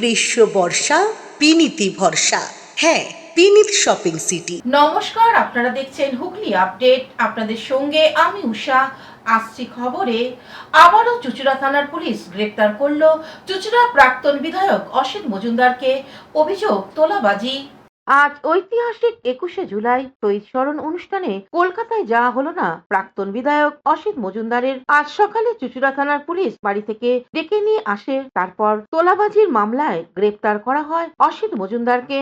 গ্রীষ্ম বর্ষা বিনীতি ভরসা। হ্যাঁ, বিনীত শপিং সিটি। নমস্কার, আপনারা দেখছেন হুগলি আপডেট। আপনাদের সঙ্গে আমি উষা। আসছি খবরে। আবারও চুঁচুড়া থানার পুলিশ গ্রেপ্তার করল চুঁচুড়া প্রাক্তন বিধায়ক অসিত মজুমদারকে। অভিযোগ তোলাবাজি। আজ ঐতিহাসিক 21শে জুলাই শহীদ স্মরণ অনুষ্ঠানে কলকাতায় যাওয়া হলো না প্রাক্তন বিধায়ক অসিত মজুমদারের। আজ সকালে চুঁচুড়া থানার পুলিশ বাড়ি থেকে ডেকে নিয়ে আসে। তারপর তোলাবাজির মামলায় গ্রেপ্তার করা হয় অসিত মজুমদারকে।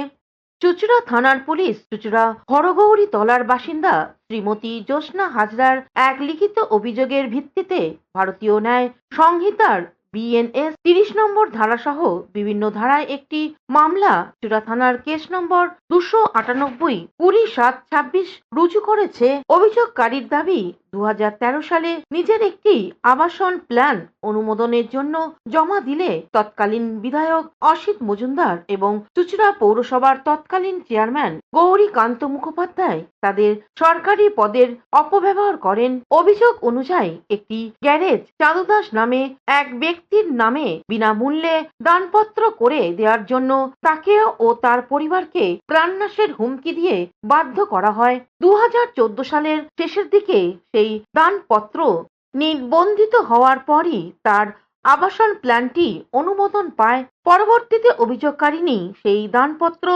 চুঁচুড়া থানার পুলিশ চুঁচুড়া হরগৌরী তলার বাসিন্দা শ্রীমতী জ্যোৎস্না হাজরার এক লিখিত অভিযোগের ভিত্তিতে ভারতীয় ন্যায় সংহিতার BNS 30 নম্বর ধারাসহ বিভিন্ন ধারায় একটি মামলা চুঁচুড়া থানার কেস নম্বর 298 20/7/26 রুজু করেছে। অভিযোগকারীর দাবি 2013 সালে নিজের একটি আবাসন প্ল্যান অনুমোদনের জন্য জমা দিলে তৎকালীন বিধায়ক অসিত মজুমদার এবং চুঁচুড়া পৌরসভার তৎকালীন চেয়ারম্যান গৌরীকান্ত মুখোপাধ্যায় তাদের সরকারি পদের অপব্যবহার করেন। অভিযোগ অনুযায়ী একটি গ্যারেজ চাঁদুদাস নামে এক ব্যক্তির নামে বিনামূল্যে দানপত্র করে দেওয়ার জন্য তাকে ও তার পরিবারকে প্রাণনাশের হুমকি দিয়ে বাধ্য করা হয়। 2014 সালের শেষের দিকে সেই দানপত্র নিবন্ধিত হওয়ার পরই তার আবাসন প্ল্যানটি অনুমোদন পায়। পরবর্তীতে অভিযোগকারিনী সেই দানপত্র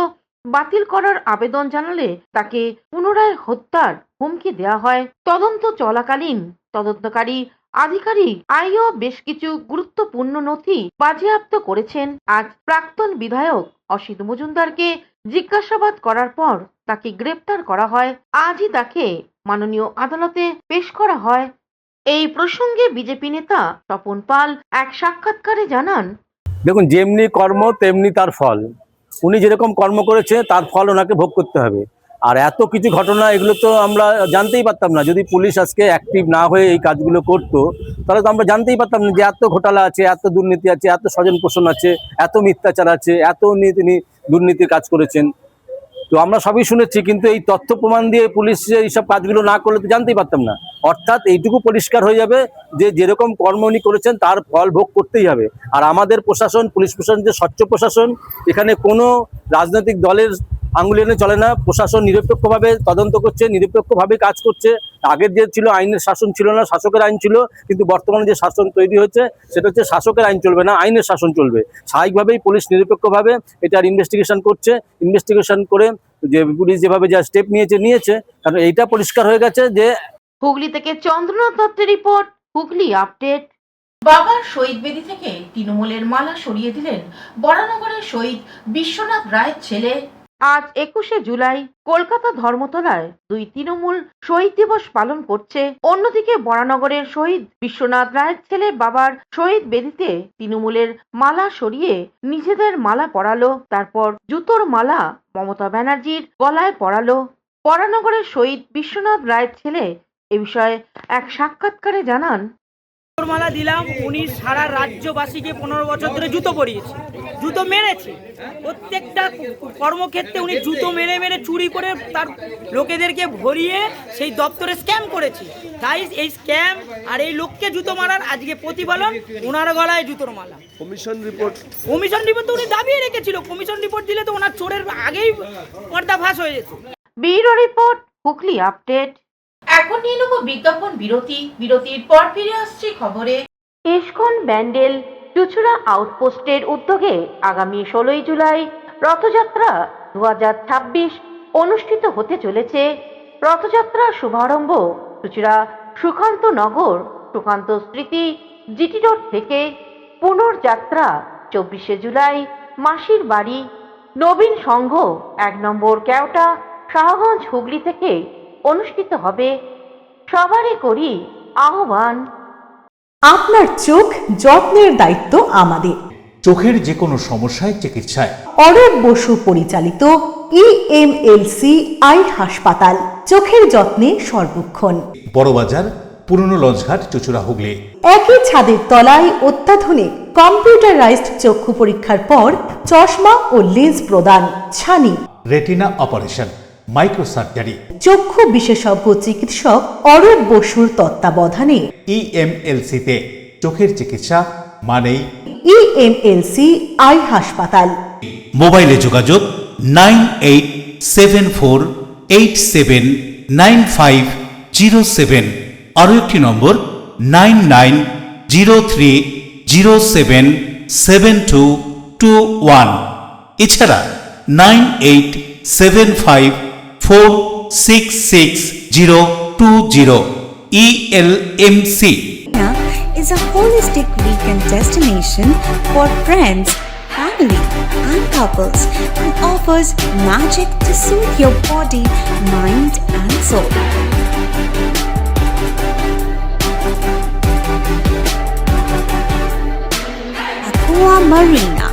বাতিল করার আবেদন জানালে তাকে পুনরায় হত্যার হুমকি দেওয়া হয়। তদন্ত চলাকালীন তদন্তকারী আধিকারিক আইও বেশ কিছু গুরুত্বপূর্ণ নথি বাজেয়াপ্ত করেছেন। আজ প্রাক্তন বিধায়ক অসিত মজুমদারকে জিজ্ঞাসাবাদ করার পর তাকে গ্রেপ্তার করা হয়। আজই তাকে মাননীয় আদালতে পেশ করা হয়। এই প্রসঙ্গে বিজেপি নেতা তপন পাল এক সাক্ষাৎকারে জানান, দেখুন, যেমনি কর্ম তেমনি তার ফল। উনি যেরকম কর্ম করেছে তার ফল ওনাকে ভোগ করতে হবে। আর এত কিছু ঘটনা, এগুলো তো আমরা জানতেই পারতাম না। যদি পুলিশ আজকে অ্যাক্টিভ না হয়ে এই কাজগুলো করতো তাহলে তো আমরা জানতেই পারতাম না যে এত ঘোটালা আছে, এত দুর্নীতি আছে, এত স্বজন পোষণ আছে, এত মিথ্যাচার আছে, এত তিনি দুর্নীতির কাজ করেছেন। তো আমরা সবই শুনেছি, কিন্তু এই তথ্য প্রমাণ দিয়ে পুলিশ এইসব কাজগুলো না করলে তো জানতেই পারতাম না। অর্থাৎ এইটুকু পরিষ্কার হয়ে যাবে যে যেরকম কর্ম উনি করেছেন তার ফল ভোগ করতেই হবে। আর আমাদের প্রশাসন, পুলিশ প্রশাসন যে স্বচ্ছ প্রশাসন, এখানে কোনো রাজনৈতিক দলের আঙুলি এনে চলে না। প্রশাসন নিরপেক্ষভাবে তদন্ত করছে, নিরপেক্ষভাবে কাজ করছে। আগের যে ছিল আইনের শাসন ছিল না, শাসকের আইন ছিল, কিন্তু বর্তমানে যে শাসন তৈরি হচ্ছে সেটা হচ্ছে শাসকের আইন চলবে না, আইনের শাসন চলবে। স্বাভাবিকভাবেই পুলিশ নিরপেক্ষভাবে এটার ইনভেস্টিগেশন করছে। ইনভেস্টিগেশন করে যে পুলিশ যেভাবে যা স্টেপ নিয়েছে, কারণ এইটা পরিষ্কার হয়ে গেছে যে। হুগলি থেকে চন্দ্রনাথ দত্তের রিপোর্ট, হুগলি আপডেট। বাবার শহীদ বেদি থেকে তৃণমূলের মালা সরিয়ে দিলেন বরানগরের শহীদ বিশ্বনাথ রায়ের ছেলে। আজ 21শে জুলাই কলকাতা ধর্মতলায় দুই তৃণমূল শহীদ দিবস পালন করছে। অন্যদিকে বরানগরের শহীদ বিশ্বনাথ রায়ের ছেলে বাবার শহীদ বেদিতে তৃণমূলের মালা সরিয়ে নিজেদের মালা পরালো। তারপর জুতোর মালা মমতা ব্যানার্জির গলায় পরালো। বরানগরের শহীদ বিশ্বনাথ রায়ের ছেলে এ বিষয়ে এক সাক্ষাৎকারে জানান, মালা দিলাম, উনি সারা রাজ্যবাসীকে 15 বছর ধরে জুতো পরিয়েছে, জুতো মেরেছে। প্রত্যেকটা কর্মক্ষেত্রে উনি জুতো মেরে মেরে চুরি করে তার লোকেদেরকে ভরিয়ে সেই দপ্তরে স্ক্যাম করেছে। তাই এই স্ক্যাম আর এই লোককে জুতো মারার আজকে প্রতিফলন ওনার গলায় জুতোর মালা। কমিশন রিপোর্ট তো উনি দাবিয়ে রেখেছিল। কমিশন রিপোর্ট দিলে তো ওনার চোরের আগেই পর্দা ফাঁস হয়ে যেত। Bureau report, Hooghly update. এখন নিয়ে নেব বিজ্ঞাপন বিরতি। বিরতির পর ফিরে আসছি খবরে। ইস্কন ব্যান্ডেল চুঁচুড়া আউটপোস্টের উদ্যোগে আগামী 16ই জুলাই রথযাত্রা 2026 অনুষ্ঠিত হতে চলেছে। রথযাত্রার শুভারম্ভ চুঁচুড়া সুকান্ত নগর সুকান্ত স্মৃতি জিটি রোড থেকে। পুনর্যাত্রা 24শে জুলাই মাসির বাড়ি নবীন সংঘ 1 নম্বর কেওটা শাহগঞ্জ হুগলি থেকে অনুষ্ঠিত হবে। সবারই করি আহ্বান। আপনার চোখ যত্নের দায়িত্ব আমাদের। চোখের যে কোনো সমস্যায় চিকিৎসায় অরূপ বসু পরিচালিত EMLC আই হাসপাতাল, চোখের যত্নে সর্বক্ষণ। বড়বাজার, পুরনো লঞ্চঘাট, চুঁচুড়া, হুগলি। একই ছাদের তলায় অত্যাধুনিক কম্পিউটারাইজড চক্ষু পরীক্ষার পর চশমা ও লেন্স প্রদান, ছানি, রেটিনা অপারেশন, মাইক্রোসার্জারি। চক্ষু বিশেষজ্ঞ চিকিৎসক অরূপ বসুর তত্ত্বাবধানে EMLC তে চোখের চিকিৎসা মানেই ইএমএলসি আই হাসপাতাল। মোবাইলে যোগাযোগ 9874879507, আরও একটি নম্বর 9903077221, এছাড়া 9875466020 ELMC। is a holistic weekend destination for friends, family, and couples and offers magic to soothe your body, mind, and soul. Aqua Marina,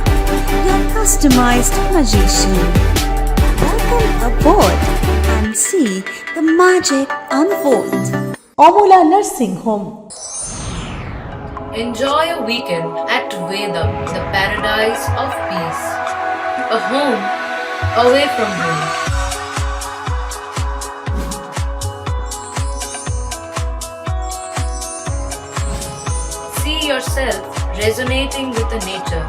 your customized magician. Welcome aboard and see the magic unfold. Amala nursing home. Enjoy a weekend at Vedam, the paradise of peace. A home away from home. See yourself resonating with the nature.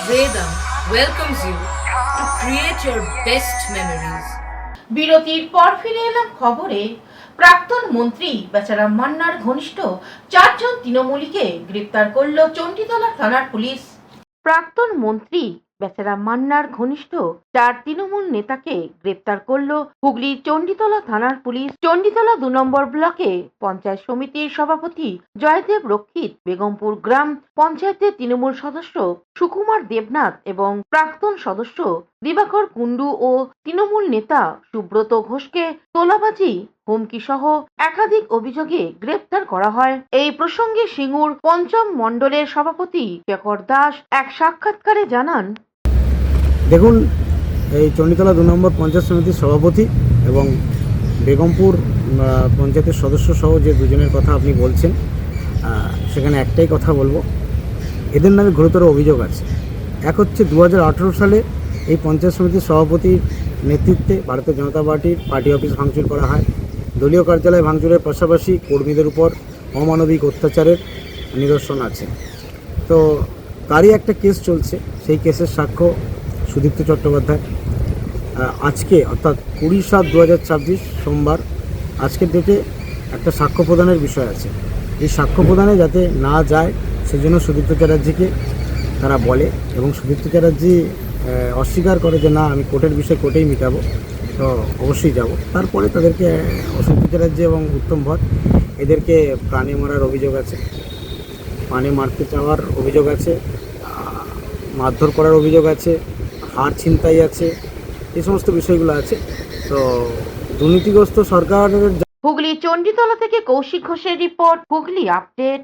Vedam welcomes you to create your best memories. বিরতির পর ফিরে এলাম খবরে। প্রাক্তন মন্ত্রী বেচারাম মান্নার ঘনিষ্ঠ 4 জন তৃণমূলীকে গ্রেপ্তার করল চণ্ডীতলা থানার পুলিশ। প্রাক্তন মন্ত্রী বেচারাম মান্নার ঘনিষ্ঠ 4 তৃণমূল নেতাকে গ্রেপ্তার করল হুগলির চণ্ডীতলা থানার পুলিশ। চণ্ডীতলা 2 নম্বর ব্লকে পঞ্চায়েত সমিতির সভাপতি জয়দেব রক্ষিত, বেগমপুর গ্রাম পঞ্চায়েতের তৃণমূল সদস্য সুকুমার দেবনাথ এবং প্রাক্তন সদস্য দিবাকর কুণ্ডু ও তৃণমূল নেতা সুব্রত ঘোষকে তোলাবাজি, হুমকি সহ একাধিক অভিযোগে গ্রেপ্তার করা হয়। এই প্রসঙ্গে সিঙ্গুর পঞ্চম মণ্ডলের সভাপতি শেখর দাস এক সাক্ষাৎকারে জানান, দেখুন, এই চণ্ডীতলা 2 নম্বর পঞ্চায়েত সমিতির সভাপতি এবং বেগমপুর পঞ্চায়েতের সদস্য সহ যে দুজনের কথা আপনি বলছেন, সেখানে একটাই কথা বলবো, এদের নামে গুরুতর অভিযোগ আছে। এক হচ্ছে 2018 সালে এই পঞ্চায়েত সমিতির সভাপতির নেতৃত্বে ভারতীয় জনতা পার্টির পার্টি অফিস ভাঙচুর করা হয়। দলীয় কার্যালয় ভাঙচুরের পাশাপাশি কর্মীদের উপর অমানবিক অত্যাচারের নিদর্শন আছে। তো তারই একটা কেস চলছে, সেই কেসের সাক্ষ্য সুদীপ্ত চট্টোপাধ্যায়। আজকে অর্থাৎ 20/7/2026 সোমবার, আজকের ডেটে একটা সাক্ষ্য প্রদানের বিষয় আছে। এই সাক্ষ্য প্রদানে যাতে না যায় সেজন্য সুদীপ্ত চ্যাটার্জিকে তারা বলে, এবং সুদীপ্ত চ্যাটার্জি অস্বীকার করে যে না, আমি কোর্টের বিষয় কোর্টেই মিটাবো, তো অবশ্যই যাব। তারপরে তাদেরকে সুদীপ্ত চ্যাটার্জি এবং উত্তম ভট এদেরকে প্রাণে মারার অভিযোগ আছে, প্রাণে মারতে চাওয়ার অভিযোগ আছে, মারধর করার অভিযোগ আছে, হার ছিনতাই আছে, এই সমস্ত বিষয়গুলো আছে। তো দুর্নীতিগ্রস্ত সরকারের। হুগলি চণ্ডীতলা থেকে কৌশিক ঘোষের রিপোর্ট, হুগলি আপডেট।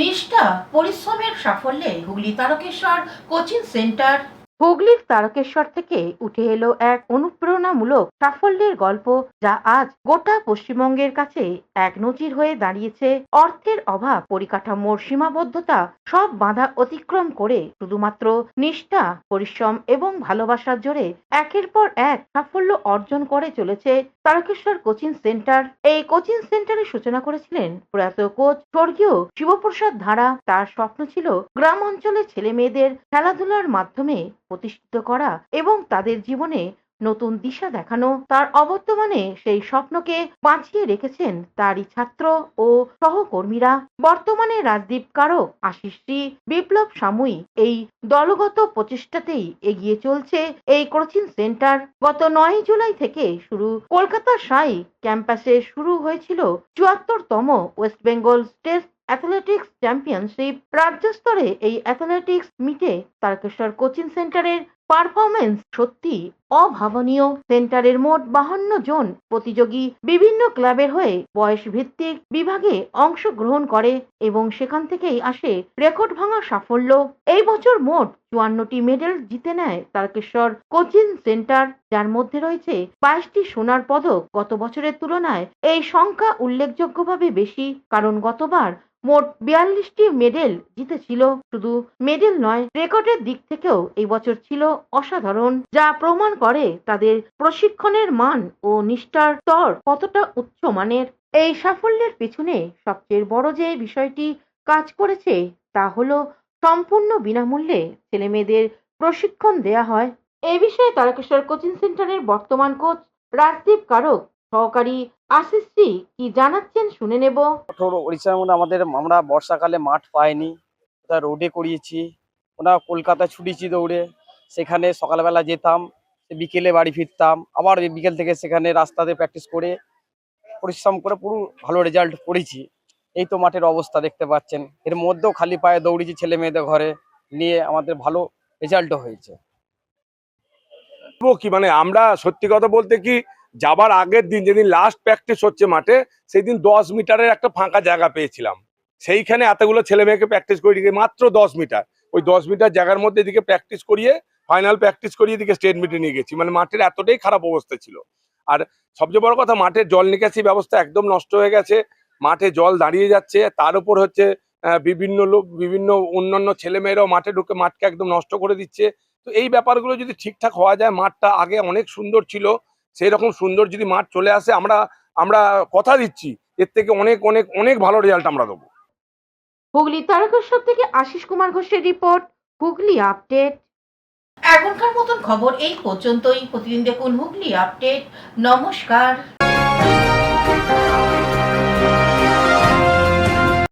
নিষ্ঠা পরিশ্রমের সাফল্যে হুগলি তারকেশ্বর কোচিং সেন্টার। হুগলির তারকেশ্বর থেকে উঠে এলো এক অনুপ্রেরণামূলক সাফল্যের গল্প, যা আজ গোটা পশ্চিমবঙ্গের কাছে এক নজির হয়ে দাঁড়িয়েছে। অর্থের অভাব, পরিকাঠামোর সীমাবদ্ধতা সব বাধা অতিক্রম করে শুধুমাত্র নিষ্ঠা, পরিশ্রম এবং ভালোবাসার জোরে একের পর এক সাফল্য অর্জন করে চলেছে তারকেশ্বর কোচিং সেন্টার। এই কোচিং সেন্টারের সূচনা করেছিলেন প্রয়াত কোচ স্বর্গীয় শিবপ্রসাদ ধারা। তার স্বপ্ন ছিল গ্রাম অঞ্চলের ছেলে মেয়েদের খেলাধুলার মাধ্যমে প্রতিষ্ঠিত করা এবং তাদের জীবনে নতুন দিশা দেখানো। তার অবর্তমানে সেই স্বপ্নকে বাঁচিয়ে রেখেছেন তারই ছাত্র ও সহকর্মীরা। বর্তমানে রাজদীপ কারক, আশিস শ্রী, বিপ্লব সামুই এই দলগত প্রচেষ্টাতেই এগিয়ে চলছে এই কোচিং সেন্টার। গত 9 জুলাই থেকে শুরু কলকাতা সাই ক্যাম্পাসে শুরু হয়েছিল 74তম West Bengal state athletics championship. রাজ্য স্তরে এই অ্যাথলেটিক্স মিটে তারকেশ্বর কোচিং সেন্টারের পারফরমেন্স সত্যি অভাবনীয়। সেন্টারের মোট 52 জন প্রতিযোগী বিভিন্ন ক্লাবের হয়ে বয়স ভিত্তিক বিভাগে অংশগ্রহণ করে এবং সেখান থেকেই আসে রেকর্ড ভাঙা সাফল্য। এই বছর মোট 54টি মেডেল জিতে নেয় তারকেশ্বর কোচিং সেন্টার, যার মধ্যে রয়েছে 22টি সোনার পদক। গত বছরের তুলনায় এই সংখ্যা উল্লেখযোগ্যভাবে বেশি, কারণ গতবার মোট 42টি মেডেল জিতেছিল। শুধু মেডেল নয়, রেকর্ডের দিক থেকেও এই বছর ছিল অসাধারণ, যা প্রমাণ করে তাদের প্রশিক্ষণের মান ও নিষ্ঠার স্তর কতটা উচ্চমানের। এই সাফল্যের পেছনে সবচেয়ে বড় যে বিষয়টি কাজ করেছে তা হলো সম্পূর্ণ বিনামূল্যে ছেলেমেয়েদের প্রশিক্ষণ দেয়া হয়। এ বিষয়ে তারকেশ্বর কোচিং সেন্টারের বর্তমান কোচ রাজদীপ কারক সহকারী আশিস সি কি জানাচ্ছেন শুনে নেব। কঠোর পরিশ্রমের মধ্যে আমরা বর্ষাকালে মাঠ পাইনি, ওটা রোডে করিয়েছি। ওরা কলকাতায় ছুটিছি দৌড়ে, সেখানে সকালবেলা যেতাম, বিকেলে বাড়ি ফিরতাম, আবার বিকেল থেকে সেখানে রাস্তাতে প্র্যাকটিস করে পরিশ্রম করে পুরো ভালো রেজাল্ট করেছি। এই তো মাঠের অবস্থা দেখতে পাচ্ছেন, এর মধ্যেও খালি পায়ে দৌড়িয়েছি ছেলে মেয়েদের ঘরে নিয়ে, আমাদের ভালো রেজাল্টও হয়েছে। কি মানে আমরা সত্যি কথা বলতে কি, যাবার আগের দিন যেদিন লাস্ট প্র্যাকটিস হচ্ছে মাঠে, সেই দিন 10 মিটারের একটা ফাঁকা জায়গা পেয়েছিলাম। সেইখানে এতগুলো ছেলে মেয়েকে প্র্যাকটিস করিয়ে মাত্র 10 মিটার, ওই 10 মিটার জায়গার মধ্যে এদিকে প্র্যাকটিস করিয়ে ফাইনাল প্র্যাকটিস করিয়ে এদিকে স্টেট মিটে নিয়ে গেছি। মানে মাঠের এতটাই খারাপ অবস্থা ছিল। আর সবচেয়ে বড় কথা, মাঠের জল নিকাশি ব্যবস্থা একদম নষ্ট হয়ে গেছে, মাঠে জল দাঁড়িয়ে যাচ্ছে। তার উপর হচ্ছে বিভিন্ন লোক, বিভিন্ন অন্যান্য ছেলেমেয়েরাও মাঠে ঢুকে মাঠকে একদম নষ্ট করে দিচ্ছে। তো এই ব্যাপারগুলো যদি ঠিকঠাক হওয়া যায়, মাঠটা আগে অনেক সুন্দর ছিল, সেই রকম সুন্দর যদি মাঠ চলে আসে, আমরা কথা দিচ্ছি এর থেকে অনেক অনেক অনেক ভালো রেজাল্ট আমরা দেবো। হুগলি তারকেশ্বর থেকে আশিস কুমার ঘোষের রিপোর্ট, হুগলি আপডেট। এখনকার মতন খবর এই পর্যন্তই। প্রতিদিন দেখুন হুগলি আপডেট। নমস্কার।